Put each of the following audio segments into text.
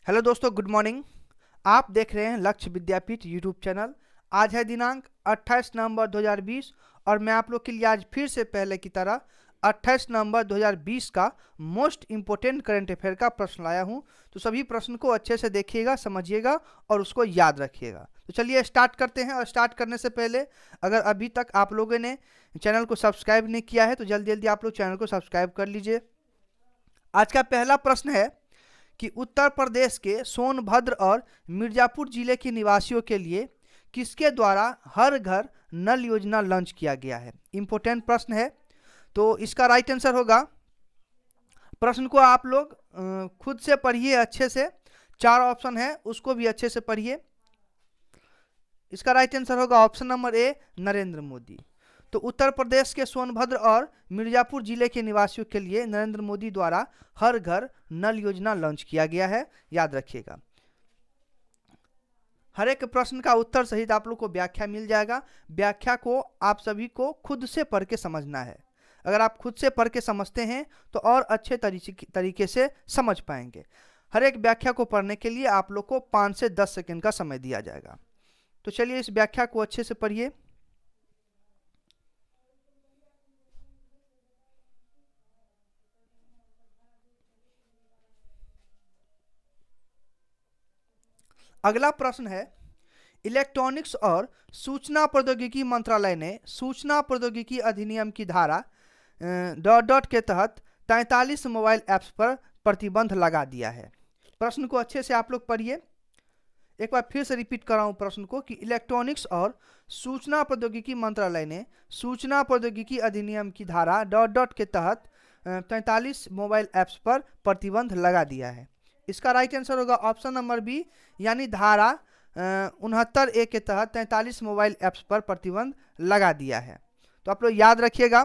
Hello दोस्तों, good morning. आप देख रहे हैं लक्ष्य विद्यापीठ यूट्यूब चैनल। आज है दिनांक 28 नवंबर 2020 और मैं आप लोग के लिए आज फिर से पहले की तरह 28 नवंबर 2020 का मोस्ट इम्पोर्टेंट करंट अफेयर का प्रश्न लाया हूं। तो सभी प्रश्न को अच्छे से देखिएगा, समझिएगा और उसको याद रखिएगा। तो चलिए स्टार्ट करते हैं। और स्टार्ट करने से पहले अगर अभी तक आप लोगों ने चैनल को सब्सक्राइब नहीं किया है तो जल्दी जल्दी आप लोग चैनल को सब्सक्राइब कर लीजिए। आज का पहला प्रश्न है कि उत्तर प्रदेश के सोनभद्र और मिर्जापुर जिले के निवासियों के लिए किसके द्वारा हर घर नल योजना लॉन्च किया गया है। इंपॉर्टेंट प्रश्न है। तो इसका राइट आंसर होगा, प्रश्न को आप लोग खुद से पढ़िए अच्छे से। चार ऑप्शन है उसको भी अच्छे से पढ़िए। इसका राइट आंसर होगा option number A, Narendra Modi. तो उत्तर प्रदेश के सोनभद्र और मिर्जापुर जिले के निवासियों के लिए नरेंद्र मोदी द्वारा हर घर नल योजना लॉन्च किया गया है, याद रखिएगा। हर एक प्रश्न का उत्तर सहित आप लोग को व्याख्या मिल जाएगा। व्याख्या को आप सभी को खुद से पढ़ के समझना है। अगर आप खुद से पढ़ के समझते हैं तो और अच्छे तरीके से समझ पाएंगे। हर एक व्याख्या को पढ़ने के लिए आप लोग को 5 से 10 सेकंड का समय दिया जाएगा। तो चलिए इस व्याख्या को अच्छे से पढ़िए। अगला प्रश्न है, इलेक्ट्रॉनिक्स और सूचना प्रौद्योगिकी मंत्रालय ने सूचना प्रौद्योगिकी अधिनियम की धारा डॉट डॉट के तहत 43 मोबाइल ऐप्स पर प्रतिबंध लगा दिया है। प्रश्न को अच्छे से आप लोग पढ़िए। एक बार फिर से रिपीट कर रहा हूं प्रश्न को कि इलेक्ट्रॉनिक्स और सूचना प्रौद्योगिकी मंत्रालय ने सूचना प्रौद्योगिकी अधिनियम की धारा डॉट डॉट के तहत 43 मोबाइल ऐप्स पर प्रतिबंध लगा दिया है। इसका राइट आंसर होगा ऑप्शन नंबर बी, यानी धारा 69A के तहत 43 मोबाइल ऐप्स पर प्रतिबंध लगा दिया है। तो आप लोग याद रखिएगा,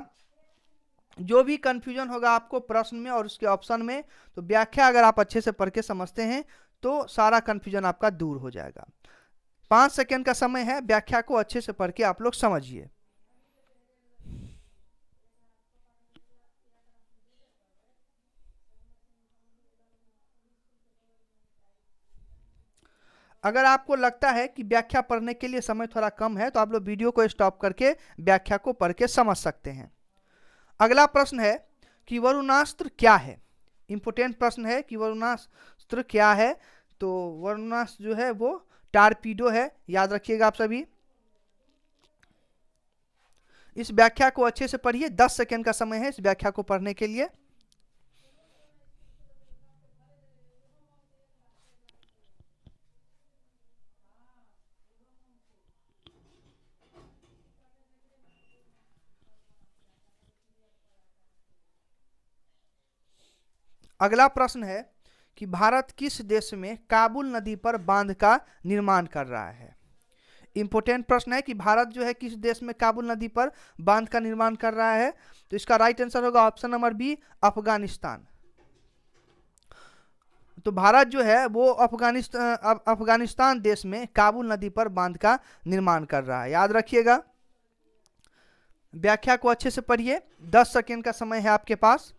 जो भी कंफ्यूजन होगा आपको प्रश्न में और उसके ऑप्शन में, तो व्याख्या अगर आप अच्छे से पढ़ के समझते हैं तो सारा कंफ्यूजन आपका दूर हो जाएगा। 5 सेकेंड का समय है, व्याख्या को अच्छे से पढ़ के आप लोग समझिए। अगर आपको लगता है कि व्याख्या पढ़ने के लिए समय थोड़ा कम है तो आप लोग वीडियो को स्टॉप करके व्याख्या को पढ़ के समझ सकते हैं। अगला प्रश्न है कि वरुणास्त्र क्या है। इंपोर्टेंट प्रश्न है कि वरुणास्त्र क्या है। तो वरुणास्त्र जो है वो टारपीडो है, याद रखिएगा आप सभी। इस व्याख्या को अच्छे से पढ़िए, 10 सेकेंड का समय है इस व्याख्या को पढ़ने के लिए। अगला प्रश्न है कि भारत किस देश में काबुल नदी पर बांध का निर्माण कर रहा है। इंपोर्टेंट प्रश्न है कि भारत जो है किस देश में काबुल नदी पर बांध का निर्माण कर रहा है। तो इसका राइट आंसर होगा ऑप्शन नंबर बी, अफगानिस्तान। तो भारत जो है वो अफगानिस्तान देश में काबुल नदी पर बांध का निर्माण कर रहा है, याद रखिएगा। व्याख्या को अच्छे से पढ़िए, 10 सेकेंड का समय है आपके पास।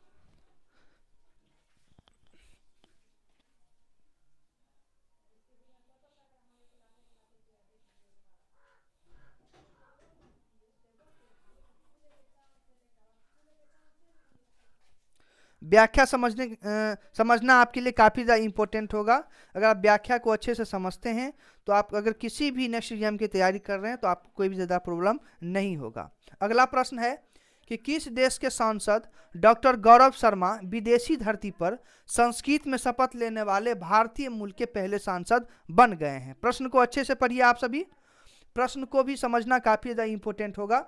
व्याख्या समझना आपके लिए काफ़ी ज़्यादा इंपॉर्टेंट होगा। अगर आप व्याख्या को अच्छे से समझते हैं तो आप अगर किसी भी नेक्स्ट एग्जाम की तैयारी कर रहे हैं तो आपको कोई भी ज़्यादा प्रॉब्लम नहीं होगा। अगला प्रश्न है कि किस देश के सांसद डॉक्टर गौरव शर्मा विदेशी धरती पर संस्कृत में शपथ लेने वाले भारतीय मूल के पहले सांसद बन गए हैं। प्रश्न को अच्छे से पढ़िए आप सभी। प्रश्न को भी समझना काफ़ी ज़्यादा इंपॉर्टेंट होगा।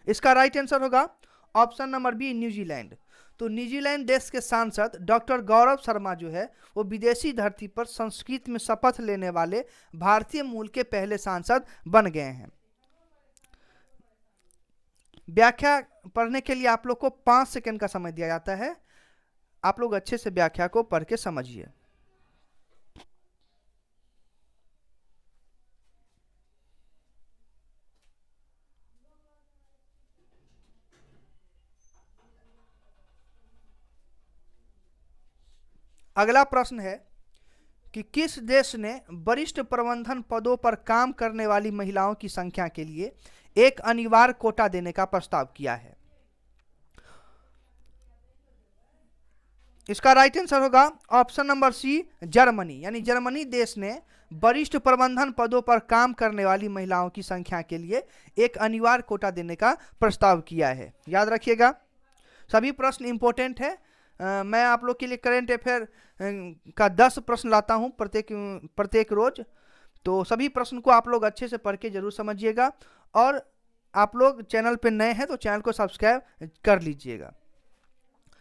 इसका राइट आंसर होगा ऑप्शन नंबर बी, न्यूजीलैंड। तो न्यूजीलैंड देश के सांसद डॉक्टर गौरव शर्मा जो है वो विदेशी धरती पर संस्कृत में शपथ लेने वाले भारतीय मूल के पहले सांसद बन गए हैं। व्याख्या पढ़ने के लिए आप लोग को 5 सेकंड का समय दिया जाता है। आप लोग अच्छे से व्याख्या को पढ़ के समझिए। अगला प्रश्न है कि किस देश ने वरिष्ठ प्रबंधन पदों पर काम करने वाली महिलाओं की संख्या के लिए एक अनिवार्य कोटा देने का प्रस्ताव किया है? इसका राइट आंसर होगा ऑप्शन नंबर सी, जर्मनी। यानी जर्मनी देश ने वरिष्ठ प्रबंधन पदों पर काम करने वाली महिलाओं की संख्या के लिए एक अनिवार्य कोटा देने का प्रस्ताव किया है। याद रखिएगा, सभी प्रश्न इंपॉर्टेंट है। मैं आप लोग के लिए करेंट अफेयर का 10 प्रश्न लाता हूं प्रत्येक रोज, तो सभी प्रश्न को आप लोग अच्छे से पढ़ के जरूर समझिएगा। और आप लोग चैनल पे नए हैं तो चैनल को सब्सक्राइब कर लीजिएगा।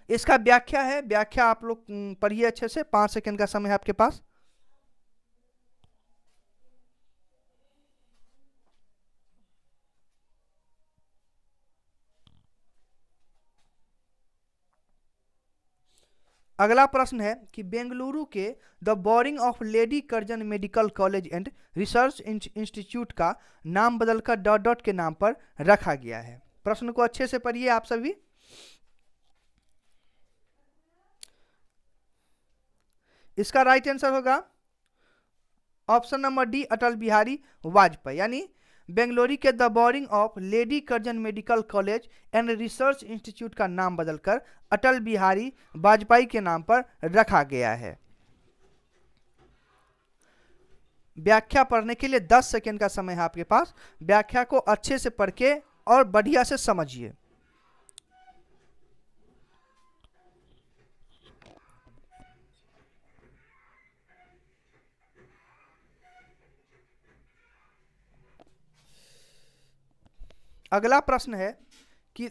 इसका व्याख्या है, व्याख्या आप लोग पढ़िए अच्छे से। 5 सेकंड का समय है आपके पास। अगला प्रश्न है कि बेंगलुरु के the borrowing of lady Curzon medical college and research institute का नाम बदलकर डॉट डॉट के नाम पर रखा गया है। प्रश्न को अच्छे से पढ़िए आप सभी। इसका राइट आंसर होगा option number D, Atal Bihari Vajpayee. यानी बेंगलुरु के the borrowing of lady Curzon medical college and research institute का नाम बदलकर अटल बिहारी वाजपेयी के नाम पर रखा गया है। व्याख्या पढ़ने के लिए 10 सेकंड का समय है आपके पास। व्याख्या को अच्छे से पढ़ के और बढ़िया से समझिए। अगला प्रश्न है कि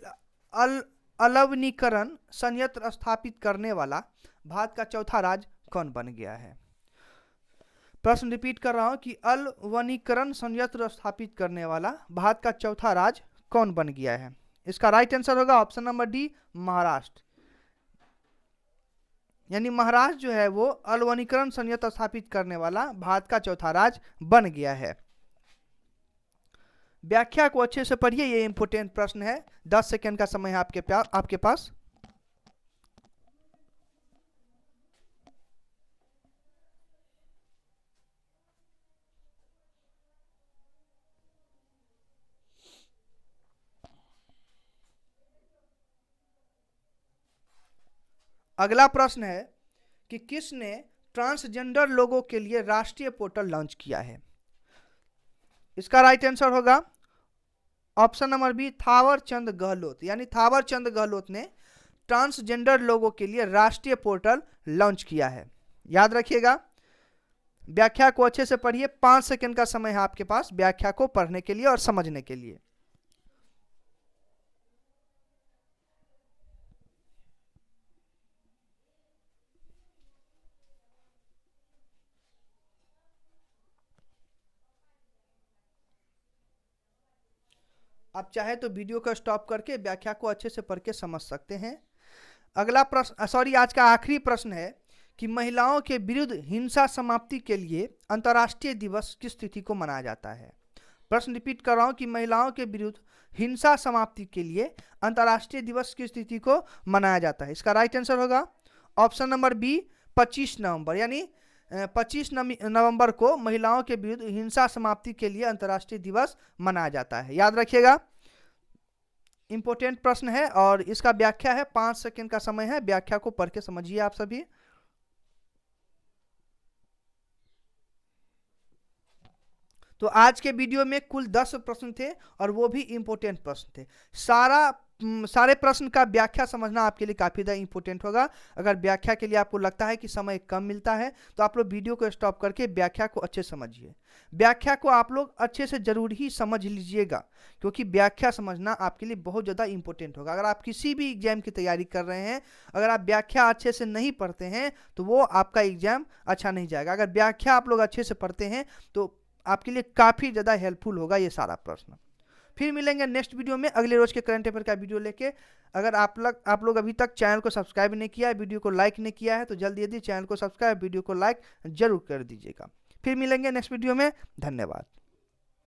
अलवनीकरण संयंत्र स्थापित करने वाला भारत का चौथा राज्य कौन बन गया है? प्रश्न रिपीट कर रहा हूं कि अलवनीकरण संयंत्र स्थापित करने वाला भारत का चौथा राज्य कौन बन गया है? इसका राइट आंसर होगा ऑप्शन नंबर डी, महाराष्ट्र। यानी महाराष्ट्र जो है वो अलवनीकरण संयंत्र स्थापित करने वाला भारत का चौथा राज्य बन गया है। व्याख्या को अच्छे से पढ़िए, ये इंपोर्टेंट प्रश्न है। 10 सेकंड का समय है आपके पास। अगला प्रश्न है कि किसने ट्रांसजेंडर लोगों के लिए राष्ट्रीय पोर्टल लॉन्च किया है? इसका राइट आंसर होगा option number B, Thawar Chand Gehlot. यानी थावर चंद गहलोत ने ट्रांसजेंडर लोगों के लिए राष्ट्रीय पोर्टल लॉन्च किया है। याद रखिएगा, व्याख्या को अच्छे से पढ़िए। 5 सेकंड का समय है आपके पास व्याख्या को पढ़ने के लिए और समझने के लिए। आप चाहे तो वीडियो को स्टॉप करके व्याख्या को अच्छे से पढ़ के समझ सकते हैं। अगला प्रश्न, आज का आखिरी प्रश्न है कि महिलाओं के विरुद्ध हिंसा समाप्ति के लिए अंतर्राष्ट्रीय दिवस किस तिथि को मनाया जाता है? प्रश्न रिपीट कर रहा हूं कि महिलाओं के विरुद्ध हिंसा समाप्ति के लिए अंतर्राष्ट्रीय दिवस किस तिथि को मनाया जाता है? इसका राइट आंसर होगा ऑप्शन नंबर बी, 25 नवंबर। यानी 25 नवंबर को महिलाओं के विरुद्ध हिंसा समाप्ति के लिए अंतर्राष्ट्रीय दिवस मनाया जाता है। याद रखिएगा, इंपोर्टेंट प्रश्न है और इसका व्याख्या है। 5 सेकंड का समय है, व्याख्या को पढ़ के समझिए आप सभी। तो आज के वीडियो में कुल 10 प्रश्न थे और वो भी इंपोर्टेंट प्रश्न थे। सारे प्रश्न का व्याख्या समझना आपके लिए काफ़ी ज़्यादा इंपॉर्टेंट होगा। अगर व्याख्या के लिए आपको लगता है कि समय कम मिलता है तो आप लोग वीडियो को स्टॉप करके व्याख्या को अच्छे से समझिए। व्याख्या को आप लोग अच्छे से जरूर ही समझ लीजिएगा, क्योंकि व्याख्या समझना आपके लिए बहुत ज़्यादा इंपॉर्टेंट होगा। अगर आप किसी भी एग्जाम की तैयारी कर रहे हैं, अगर आप व्याख्या अच्छे से नहीं पढ़ते हैं तो वो आपका एग्जाम अच्छा नहीं जाएगा। अगर व्याख्या आप लोग अच्छे से पढ़ते हैं तो आपके लिए काफ़ी ज़्यादा हेल्पफुल होगा ये सारा प्रश्न। फिर मिलेंगे नेक्स्ट वीडियो में अगले रोज के करंट अफेयर का वीडियो लेके। अगर आप लोग अभी तक चैनल को सब्सक्राइब नहीं किया है, वीडियो को लाइक नहीं किया है, तो जल्दी चैनल को सब्सक्राइब, वीडियो को लाइक जरूर कर दीजिएगा। फिर मिलेंगे नेक्स्ट वीडियो में। धन्यवाद।